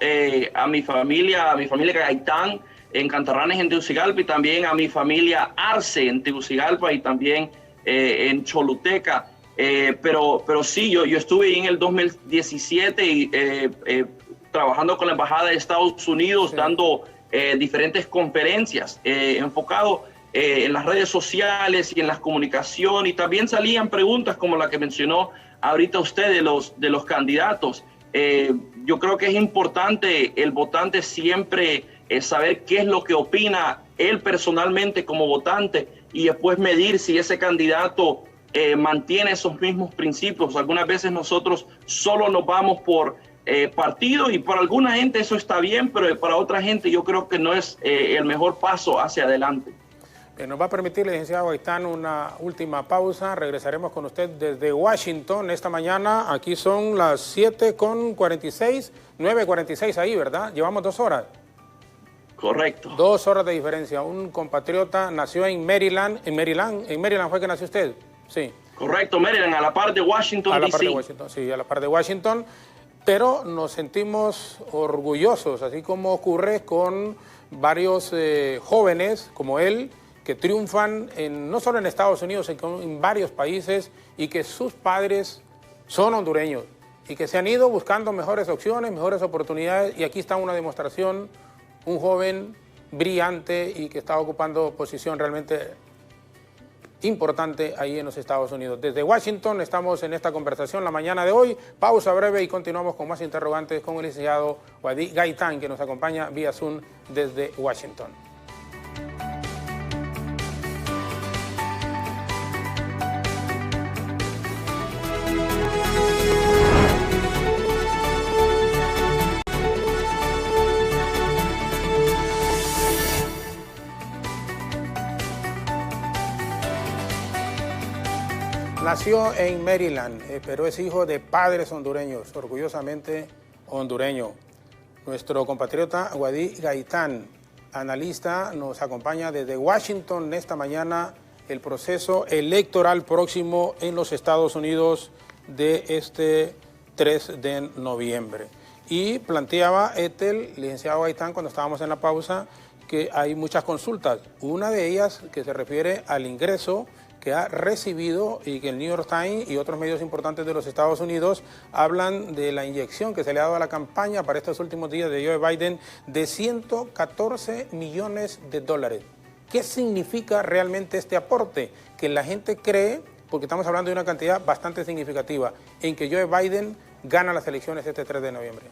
a mi familia Gaitán en Cantarranes, en Tegucigalpa, y también a mi familia Arce en Tegucigalpa y también en Choluteca. Pero sí, yo estuve ahí en el 2017 y, trabajando con la Embajada de Estados Unidos, sí, dando diferentes conferencias enfocado en las redes sociales y en la comunicación, y también salían preguntas como la que mencionó ahorita usted de los candidatos. Yo creo que es importante el votante siempre saber qué es lo que opina él personalmente como votante y después medir si ese candidato mantiene esos mismos principios. Algunas veces nosotros solo nos vamos por partido, y para alguna gente eso está bien, pero para otra gente yo creo que no es el mejor paso hacia adelante. Nos va a permitir, licenciado Gaitán, una última pausa. Regresaremos con usted desde Washington esta mañana. Aquí son las 7:46, 9:46 ahí, ¿verdad? Llevamos 2 horas. Correcto. 2 horas de diferencia. Un compatriota nació en Maryland. ¿En Maryland fue que nació usted? Sí. Correcto, Maryland, a la par de Washington, a la DC. par de Washington, sí, a la par de Washington. Pero nos sentimos orgullosos, así como ocurre con varios jóvenes como él, que triunfan no solo en Estados Unidos, sino en varios países, y que sus padres son hondureños y que se han ido buscando mejores opciones, mejores oportunidades, y aquí está una demostración, un joven brillante y que está ocupando posición realmente importante ahí en los Estados Unidos. Desde Washington estamos en esta conversación la mañana de hoy. Pausa breve y continuamos con más interrogantes con el licenciado Wadi Gaitán, que nos acompaña vía Zoom desde Washington. Nació en Maryland, pero es hijo de padres hondureños, orgullosamente hondureño. Nuestro compatriota Wadi Gaitán, analista, nos acompaña desde Washington esta mañana. El proceso electoral próximo en los Estados Unidos de este 3 de noviembre. Y planteaba Ethel, licenciado Gaitán, cuando estábamos en la pausa, que hay muchas consultas. Una de ellas que se refiere al ingreso que ha recibido y que el New York Times y otros medios importantes de los Estados Unidos hablan de la inyección que se le ha dado a la campaña para estos últimos días de Joe Biden de 114 millones de dólares. ¿Qué significa realmente este aporte? Que la gente cree, porque estamos hablando de una cantidad bastante significativa, en que Joe Biden gana las elecciones este 3 de noviembre.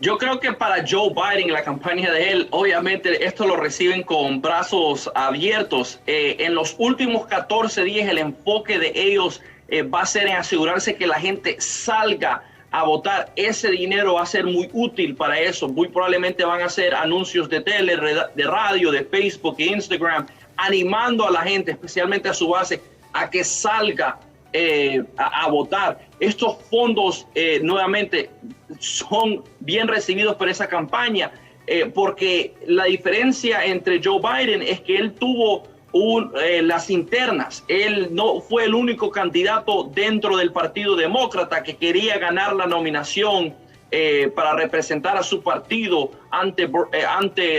Yo creo que para Joe Biden, la campaña de él, obviamente esto lo reciben con brazos abiertos. En los últimos 14 días el enfoque de ellos va a ser en asegurarse que la gente salga a votar. Ese dinero va a ser muy útil para eso. Muy probablemente van a hacer anuncios de tele, de radio, de Facebook e Instagram, animando a la gente, especialmente a su base, a que salga a votar. Estos fondos nuevamente son bien recibidos por esa campaña porque la diferencia entre Joe Biden es que él tuvo las internas. Él no fue el único candidato dentro del Partido Demócrata que quería ganar la nominación para representar a su partido ante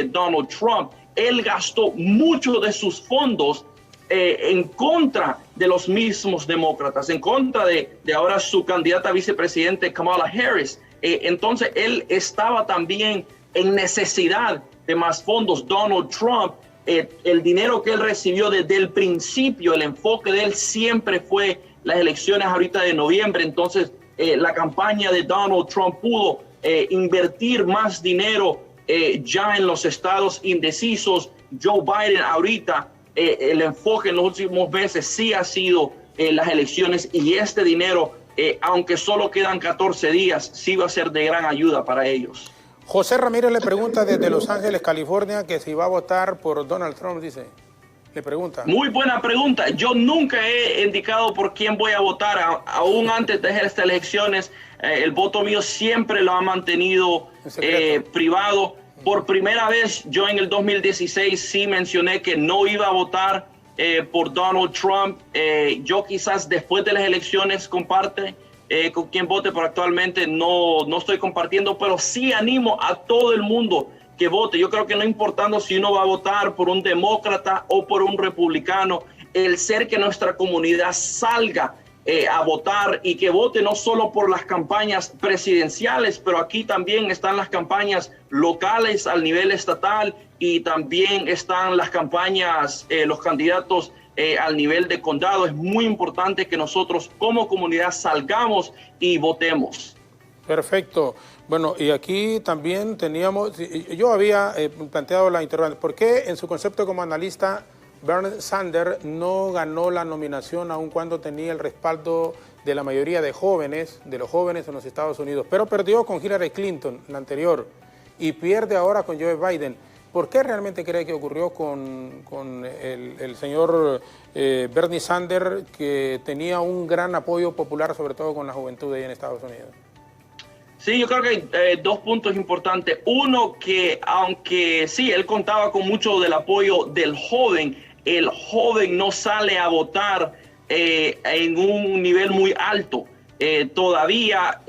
Donald Trump. Él gastó mucho de sus fondos en contra de los mismos demócratas, en contra de ahora su candidata a vicepresidente Kamala Harris. Entonces él estaba también en necesidad de más fondos. Donald Trump, el dinero que él recibió desde el principio, el enfoque de él siempre fue las elecciones ahorita de noviembre. Entonces la campaña de Donald Trump pudo invertir más dinero ya en los estados indecisos. Joe Biden ahorita, el enfoque en los últimos meses sí ha sido las elecciones, y este dinero, aunque solo quedan 14 días, sí va a ser de gran ayuda para ellos. José Ramírez le pregunta desde Los Ángeles, California, que si va a votar por Donald Trump, dice. Le pregunta. Muy buena pregunta. Yo nunca he indicado por quién voy a votar. Aún antes de estas elecciones, el voto mío siempre lo ha mantenido privado. Por primera vez, yo en el 2016 sí mencioné que no iba a votar por Donald Trump. Yo quizás después de las elecciones comparte con quién vote, pero actualmente no estoy compartiendo, pero sí animo a todo el mundo que vote. Yo creo que no importando si uno va a votar por un demócrata o por un republicano, el ser que nuestra comunidad salga a votar y que vote no solo por las campañas presidenciales, pero aquí también están las campañas locales al nivel estatal, y también están las campañas, los candidatos al nivel de condado. Es muy importante que nosotros como comunidad salgamos y votemos. Perfecto. Bueno, y aquí también teníamos, yo había planteado la interrogante, ¿por qué en su concepto como analista Bernie Sanders no ganó la nominación aun cuando tenía el respaldo de la mayoría de los jóvenes en los Estados Unidos, pero perdió con Hillary Clinton, la anterior, y pierde ahora con Joe Biden? ¿Por qué realmente cree que ocurrió con el señor Bernie Sanders, que tenía un gran apoyo popular, sobre todo con la juventud ahí en Estados Unidos? Sí, yo creo que hay dos puntos importantes. Uno, que aunque sí, él contaba con mucho del apoyo del joven, el joven no sale a votar en un nivel muy alto. Todavía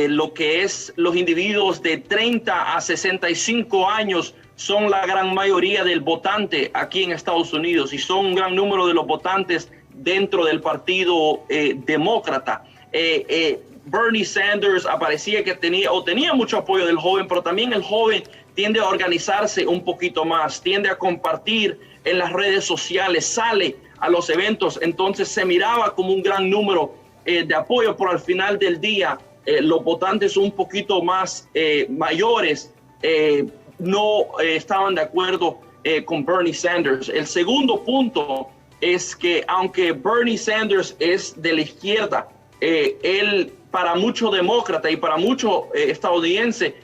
lo que es los individuos de 30 a 65 años son la gran mayoría del votante aquí en Estados Unidos, y son un gran número de los votantes dentro del partido demócrata. Bernie Sanders aparecía que tenía mucho apoyo del joven, pero también el joven tiende a organizarse un poquito más, tiende a compartir en las redes sociales, sale a los eventos. Entonces se miraba como un gran número de apoyo, pero al final del día los votantes un poquito más mayores no estaban de acuerdo con Bernie Sanders. El segundo punto es que aunque Bernie Sanders es de la izquierda, él, para mucho demócrata y para mucho estadounidense,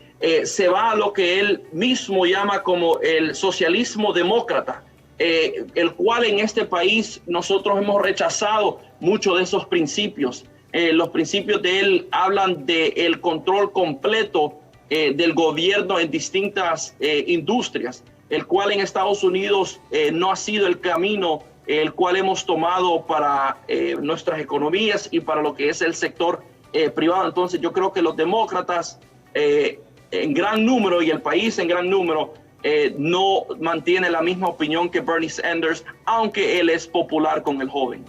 se va a lo que él mismo llama como el socialismo demócrata, el cual en este país nosotros hemos rechazado muchos de esos principios. Los principios de él hablan del control completo del gobierno en distintas industrias, el cual en Estados Unidos no ha sido el camino el cual hemos tomado para nuestras economías y para lo que es el sector privado. Entonces yo creo que los demócratas en gran número y el país en gran número no mantiene la misma opinión que Bernie Sanders, aunque él es popular con el joven.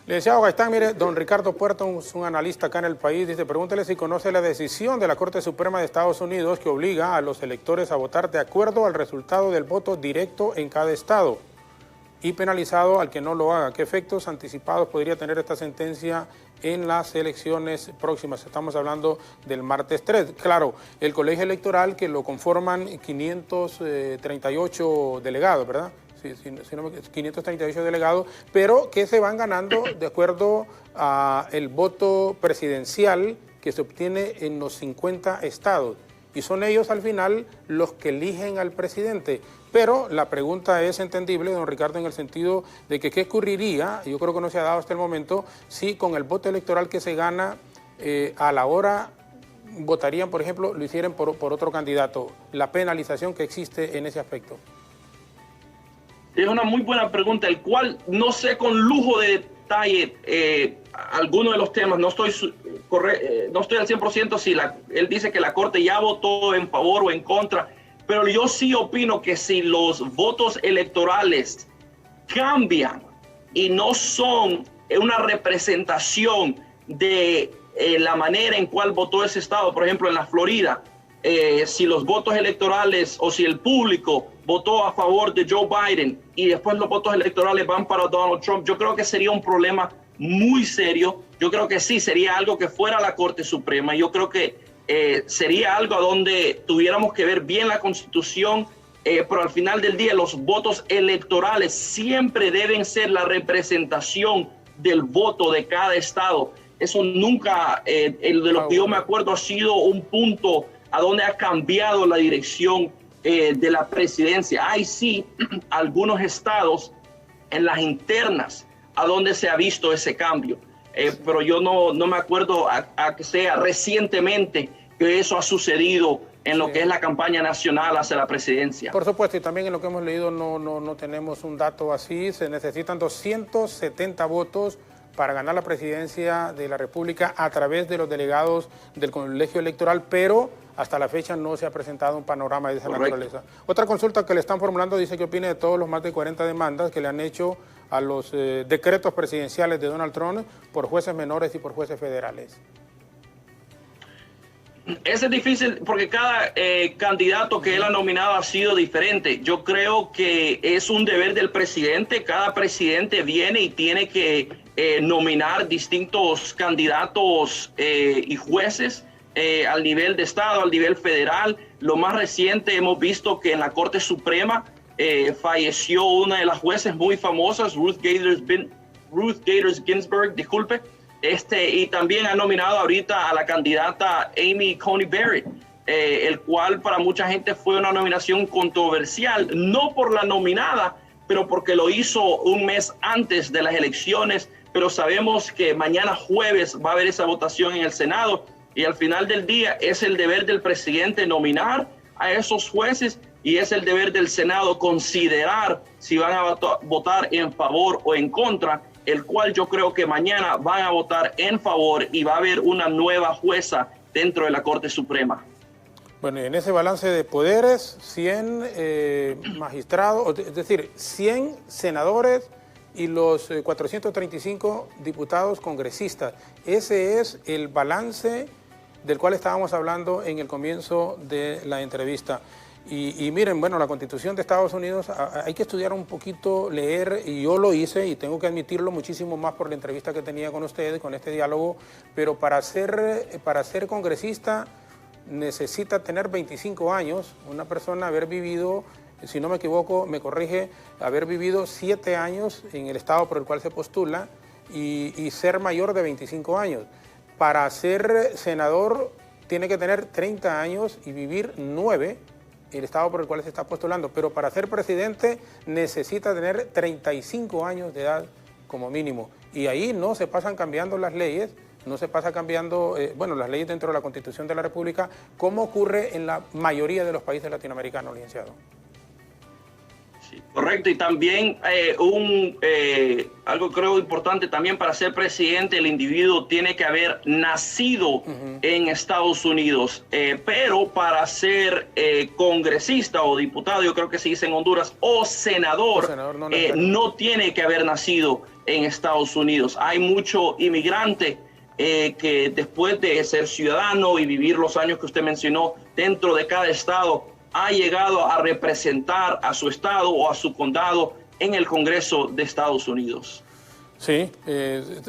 Licenciado Gaitán, mire, don Ricardo Puerto, un analista acá en el país, dice, pregúntele si conoce la decisión de la Corte Suprema de Estados Unidos que obliga a los electores a votar de acuerdo al resultado del voto directo en cada estado y penalizado al que no lo haga. ¿Qué efectos anticipados podría tener esta sentencia en las elecciones próximas? Estamos hablando del martes 3. Claro, el colegio electoral que lo conforman 538 delegados, ¿verdad? 538 delegados, pero que se van ganando de acuerdo al voto presidencial que se obtiene en los 50 estados. Y son ellos al final los que eligen al presidente. Pero la pregunta es entendible, don Ricardo, en el sentido de que qué ocurriría, yo creo que no se ha dado hasta el momento, si con el voto electoral que se gana a la hora votarían, por ejemplo, lo hicieran por otro candidato, la penalización que existe en ese aspecto. Es una muy buena pregunta, el cual no sé con lujo de detalle algunos de los temas. No estoy al 100% si él dice que la Corte ya votó en favor o en contra, pero yo sí opino que si los votos electorales cambian y no son una representación de la manera en cual votó ese estado, por ejemplo en la Florida, si los votos electorales o si el público votó a favor de Joe Biden y después los votos electorales van para Donald Trump, yo creo que sería un problema muy serio. Yo creo que sí, sería algo que fuera a la Corte Suprema. Yo creo que sería algo a donde tuviéramos que ver bien la Constitución, pero al final del día los votos electorales siempre deben ser la representación del voto de cada estado. Eso nunca, de lo que yo me acuerdo, ha sido un punto a donde ha cambiado la dirección de la presidencia. Hay sí algunos estados en las internas a donde se ha visto ese cambio, pero yo no me acuerdo a que sea recientemente que eso ha sucedido en lo que es la campaña nacional hacia la presidencia. Por supuesto, y también en lo que hemos leído no tenemos un dato así. Se necesitan 270 votos para ganar la presidencia de la República a través de los delegados del colegio electoral, pero hasta la fecha no se ha presentado un panorama de esa naturaleza. Otra consulta que le están formulando dice qué opina de todos los más de 40 demandas que le han hecho a los decretos presidenciales de Donald Trump por jueces menores y por jueces federales. Es difícil porque cada candidato que él ha nominado ha sido diferente. Yo creo que es un deber del presidente. Cada presidente viene y tiene que nominar distintos candidatos y jueces al nivel de estado, al nivel federal. Lo más reciente hemos visto que en la Corte Suprema falleció una de las jueces muy famosas, Ruth Bader Ginsburg, disculpe. Y también ha nominado ahorita a la candidata Amy Coney Barrett, el cual para mucha gente fue una nominación controversial, no por la nominada, pero porque lo hizo un mes antes de las elecciones. Pero sabemos que mañana jueves va a haber esa votación en el Senado y al final del día es el deber del presidente nominar a esos jueces y es el deber del Senado considerar si van a votar en favor o en contra, el cual yo creo que mañana van a votar en favor y va a haber una nueva jueza dentro de la Corte Suprema. Bueno, y en ese balance de poderes, 100 magistrados, es decir, 100 senadores y los 435 diputados congresistas. Ese es el balance del cual estábamos hablando en el comienzo de la entrevista. Y miren, bueno, la Constitución de Estados Unidos hay que estudiar un poquito, leer, y yo lo hice y tengo que admitirlo muchísimo más por la entrevista que tenía con ustedes, con este diálogo, pero para ser congresista necesita tener 25 años, una persona haber vivido, si no me equivoco, me corrige, haber vivido 7 años en el estado por el cual se postula y ser mayor de 25 años. Para ser senador tiene que tener 30 años y vivir 9 el estado por el cual se está postulando, pero para ser presidente necesita tener 35 años de edad como mínimo. Y ahí no se pasan cambiando las leyes, no se pasa cambiando, las leyes dentro de la Constitución de la República, como ocurre en la mayoría de los países latinoamericanos, licenciado. Sí, correcto, y también algo creo importante también para ser presidente, el individuo tiene que haber nacido en Estados Unidos, pero para ser congresista o diputado, yo creo que se dice en Honduras, o senador no tiene que haber nacido en Estados Unidos. Hay mucho inmigrante que después de ser ciudadano y vivir los años que usted mencionó dentro de cada estado, ha llegado a representar a su estado o a su condado en el Congreso de Estados Unidos. Sí,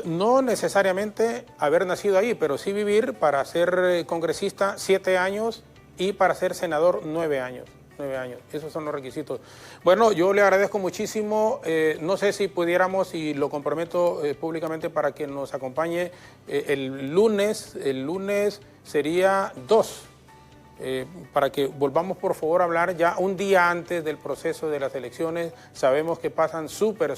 no necesariamente haber nacido ahí, pero sí vivir para ser congresista 7 años y para ser senador 9 años. 9 años, esos son los requisitos. Bueno, yo le agradezco muchísimo, no sé si pudiéramos, y lo comprometo públicamente para que nos acompañe el lunes sería 2. Para que volvamos por favor a hablar ya un día antes del proceso de las elecciones. Sabemos que pasan súper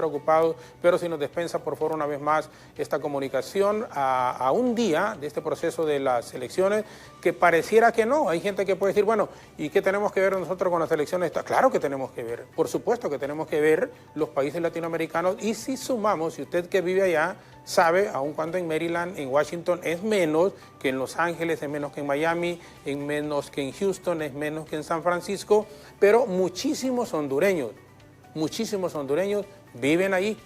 ocupados, pero si nos dispensa por favor una vez más esta comunicación a un día de este proceso de las elecciones, que pareciera que no. Hay gente que puede decir, bueno, ¿y qué tenemos que ver nosotros con las elecciones? Claro que tenemos que ver, por supuesto que tenemos que ver los países latinoamericanos, y si sumamos, si usted que vive allá sabe, aun cuando en Maryland, en Washington es menos que en Los Ángeles, es menos que en Miami, es menos que en Houston, es menos que en San Francisco, pero muchísimos hondureños viven ahí,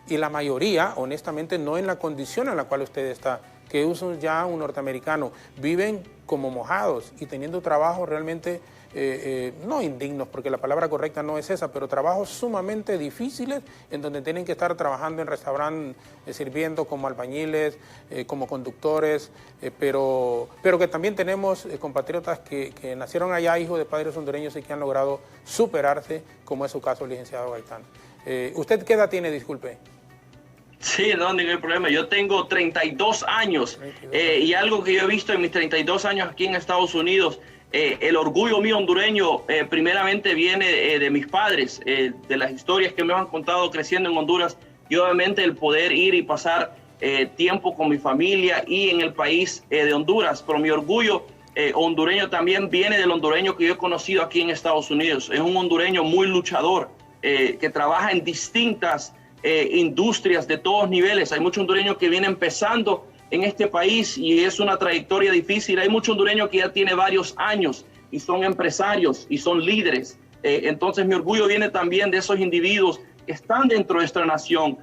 y la mayoría, honestamente, no en la condición en la cual usted está, que es ya un norteamericano, viven como mojados y teniendo trabajos realmente no indignos, porque la palabra correcta no es esa, pero trabajos sumamente difíciles en donde tienen que estar trabajando en restaurantes, sirviendo como albañiles, como conductores, pero que también tenemos compatriotas que nacieron allá, hijos de padres hondureños, y que han logrado superarse, como es su caso, licenciado Gaitán. ¿Usted qué edad tiene, disculpe? Sí, no, ningún problema. Yo tengo 32 años y algo que yo he visto en mis 32 años aquí en Estados Unidos, el orgullo mío hondureño primeramente viene de mis padres, de las historias que me han contado creciendo en Honduras, y obviamente el poder ir y pasar tiempo con mi familia y en el país de Honduras. Pero mi orgullo hondureño también viene del hondureño que yo he conocido aquí en Estados Unidos. Es un hondureño muy luchador, que trabaja en distintas industrias de todos niveles. Hay muchos hondureños que vienen empezando en este país y es una trayectoria difícil. Hay muchos hondureños que ya tienen varios años y son empresarios y son líderes. Entonces mi orgullo viene también de esos individuos que están dentro de nuestra nación,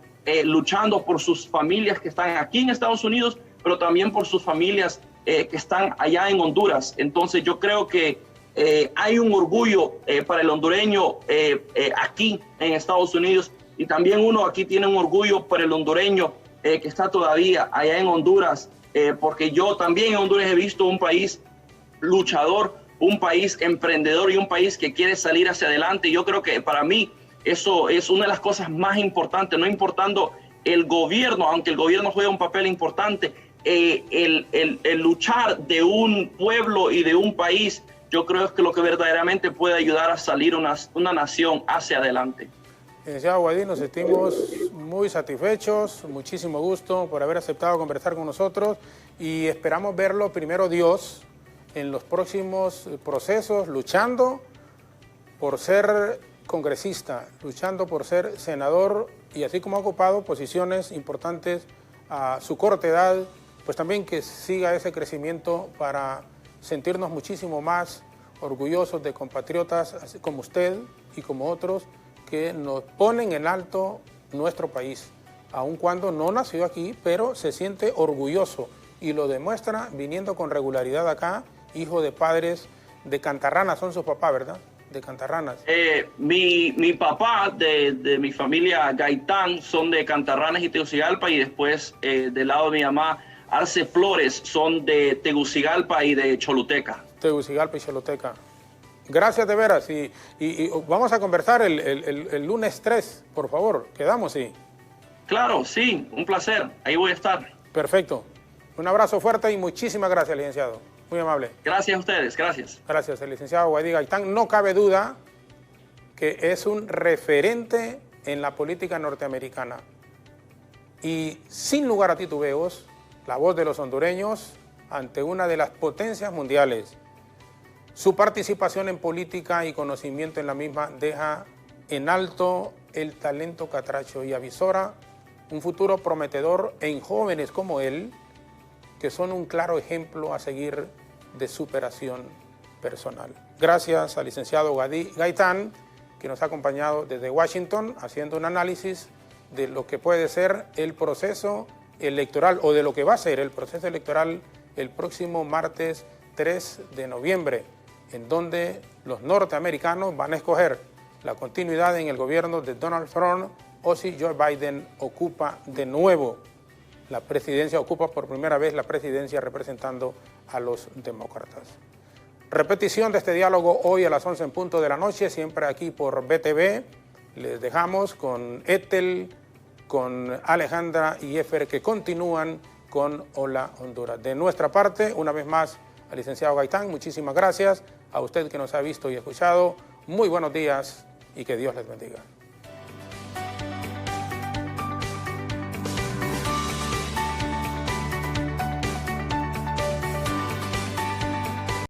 luchando por sus familias que están aquí en Estados Unidos, pero también por sus familias que están allá en Honduras. Entonces yo creo que hay un orgullo para el hondureño aquí en Estados Unidos, y también uno aquí tiene un orgullo por el hondureño que está todavía allá en Honduras, porque yo también en Honduras he visto un país luchador, un país emprendedor y un país que quiere salir hacia adelante. Yo creo que para mí eso es una de las cosas más importantes, no importando el gobierno, aunque el gobierno juega un papel importante, el luchar de un pueblo y de un país, yo creo que lo que verdaderamente puede ayudar a salir una nación hacia adelante. Licenciado Guadí, nos sentimos muy satisfechos, muchísimo gusto por haber aceptado conversar con nosotros, y esperamos verlo, primero Dios, en los próximos procesos, luchando por ser congresista, luchando por ser senador, y así como ha ocupado posiciones importantes a su corta edad, pues también que siga ese crecimiento para sentirnos muchísimo más orgullosos de compatriotas como usted y como otros, que nos ponen en alto nuestro país, aun cuando no nació aquí, pero se siente orgulloso y lo demuestra viniendo con regularidad acá, hijo de padres de Cantarranas, son sus papás, ¿verdad? De Cantarranas. Mi papá de mi familia Gaitán son de Cantarranas y Tegucigalpa, y después del lado de mi mamá, Arce Flores, son de Tegucigalpa y de Choluteca. Tegucigalpa y Choluteca. Gracias de veras, y vamos a conversar el lunes 3, por favor, quedamos, sí. Claro, sí, un placer, ahí voy a estar. Perfecto, un abrazo fuerte y muchísimas gracias, licenciado, muy amable. Gracias a ustedes, gracias. Gracias, el licenciado Guadí Gaitán, no cabe duda que es un referente en la política norteamericana, y sin lugar a titubeos, la voz de los hondureños ante una de las potencias mundiales. Su participación en política y conocimiento en la misma deja en alto el talento catracho y avisora un futuro prometedor en jóvenes como él, que son un claro ejemplo a seguir de superación personal. Gracias al licenciado Wadi Gaitán, que nos ha acompañado desde Washington haciendo un análisis de lo que puede ser el proceso electoral o de lo que va a ser el proceso electoral el próximo martes 3 de noviembre, en donde los norteamericanos van a escoger la continuidad en el gobierno de Donald Trump o si Joe Biden ocupa de nuevo la presidencia, ocupa por primera vez la presidencia representando a los demócratas. Repetición de este diálogo hoy a las 11 en punto de la noche, siempre aquí por BTV. Les dejamos con Ethel, con Alejandra y Efer, que continúan con Hola Honduras. De nuestra parte, una vez más, al licenciado Gaitán, muchísimas gracias. A usted que nos ha visto y escuchado, muy buenos días y que Dios les bendiga.